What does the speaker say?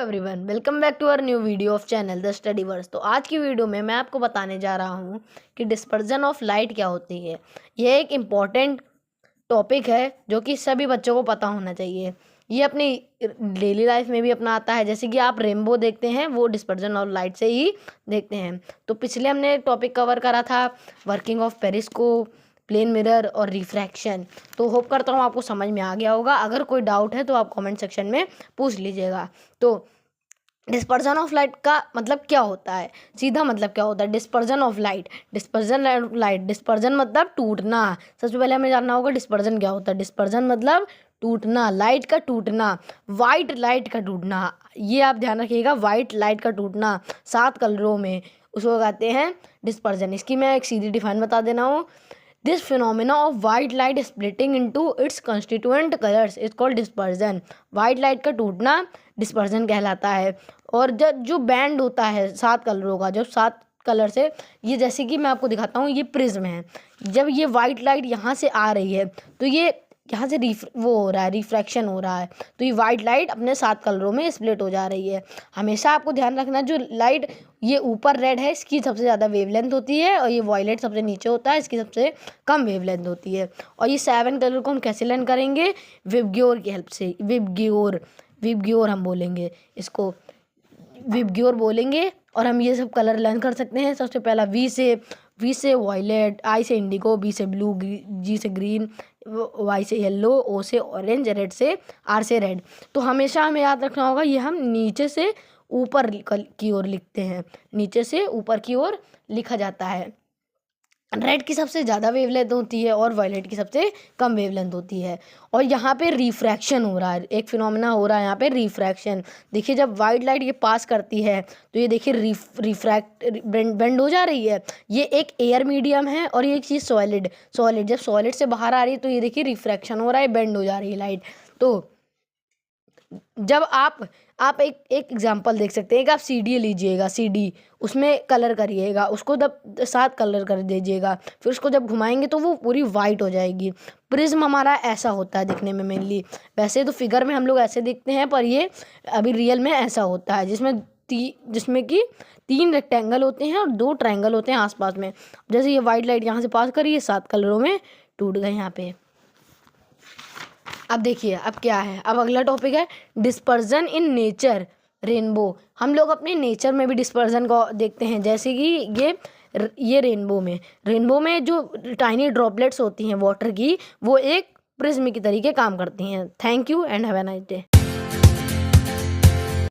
Everyone, welcome back to our new video of channel the Studyverse. तो आज की video में मैं आपको बताने जा रहा हूँ कि डिस्पर्जन ऑफ लाइट क्या होती है। यह एक इम्पॉर्टेंट टॉपिक है जो कि सभी बच्चों को पता होना चाहिए। ये अपनी डेली लाइफ में भी अपना आता है, जैसे कि आप रेनबो देखते हैं वो डिस्पर्जन ऑफ लाइट से ही देखते हैं। तो पिछले हमने टॉपिक कवर करा था working of periscope, plane mirror और रिफ्रैक्शन। तो होप करता हूँ आपको समझ में आ गया होगा। अगर कोई डाउट है तो आप कमेंट सेक्शन में पूछ लीजिएगा। तो डिस्पर्जन ऑफ लाइट का मतलब क्या होता है, सीधा मतलब क्या होता है डिस्पर्जन ऑफ लाइट। डिस्पर्जन मतलब टूटना। सबसे पहले हमें जानना होगा डिस्पर्जन क्या होता है। डिस्पर्जन मतलब टूटना, लाइट का टूटना, वाइट लाइट का टूटना। ये आप ध्यान रखिएगा, वाइट लाइट का टूटना 7 कलरों में, उसको कहते हैं डिस्पर्जन। इसकी मैं एक सीधी डिफाइन बता देना हूँ। This phenomena of white light splitting into its constituent colours is called dispersion. White light का टूटना डिस्पर्जन कहलाता है। और जब जो बैंड होता है 7 कलरों का, जब 7 कलर से, ये जैसे कि मैं आपको दिखाता हूँ, ये प्रिज्म है। जब ये वाइट लाइट यहाँ से आ रही है तो ये यहाँ से वो हो रहा है, रिफ्रैक्शन हो रहा है, तो ये वाइट लाइट अपने 7 कलरों में स्प्लिट हो जा रही है। हमेशा आपको ध्यान रखना, जो लाइट ये ऊपर रेड है इसकी सबसे ज़्यादा वेवलेंथ होती है, और ये वॉयलेट सबसे नीचे होता है, इसकी सबसे कम वेवलेंथ होती है। और ये 7 कलर को हम कैसे लर्न करेंगे, विबग्योर की हेल्प से। विबग्योर हम बोलेंगे इसको, विबग्योर बोलेंगे। और हम ये सब कलर लर्न कर सकते हैं। सबसे पहला वी से वॉयलेट, आई से इंडिगो, बी से ब्लू, जी से ग्रीन, वाई से येलो, ओ से ऑरेंज, रेड से, आर से रेड। तो हमेशा हमें याद रखना होगा, ये हम नीचे से ऊपर की ओर लिखते हैं, नीचे से ऊपर की ओर लिखा जाता है। रेड की सबसे ज़्यादा वेवलेंथ होती है और वायलेट की सबसे कम वेवलेंथ होती है। और यहाँ पे रिफ्रैक्शन हो रहा है, एक फिनोमेना हो रहा है यहाँ पे, रिफ्रैक्शन। देखिए जब वाइट लाइट ये पास करती है तो ये देखिए बेंड हो जा रही है। ये एक एयर मीडियम है और ये एक चीज़ सॉलिड जब सॉलिड से बाहर आ रही है तो ये देखिए रिफ्रैक्शन हो रहा है, बेंड हो जा रही है लाइट। तो जब आप एक एग्जांपल देख सकते हैं कि आप सीडी लीजिएगा, सीडी उसमें कलर करिएगा, उसको जब 7 कलर कर दीजिएगा, फिर उसको जब घुमाएंगे तो वो पूरी वाइट हो जाएगी। प्रिज्म हमारा ऐसा होता है दिखने में मेनली। वैसे तो फिगर में हम लोग ऐसे दिखते हैं, पर ये अभी रियल में ऐसा होता है, जिसमें कि 3 रेक्टेंगल होते हैं और 2 ट्रायंगल होते हैं आसपास में। जैसे ये वाइट लाइट यहाँ से पास करी, ये 7 कलरों में टूट गए यहाँ पे। अब देखिए अब क्या है, अब अगला टॉपिक है डिस्पर्जन इन नेचर, रेनबो। हम लोग अपने नेचर में भी डिस्पर्जन को देखते हैं, जैसे कि ये रेनबो में जो टाइनी ड्रॉपलेट्स होती हैं वाटर की, वो एक प्रिज्म की तरीके काम करती हैं। Thank you and have a nice day.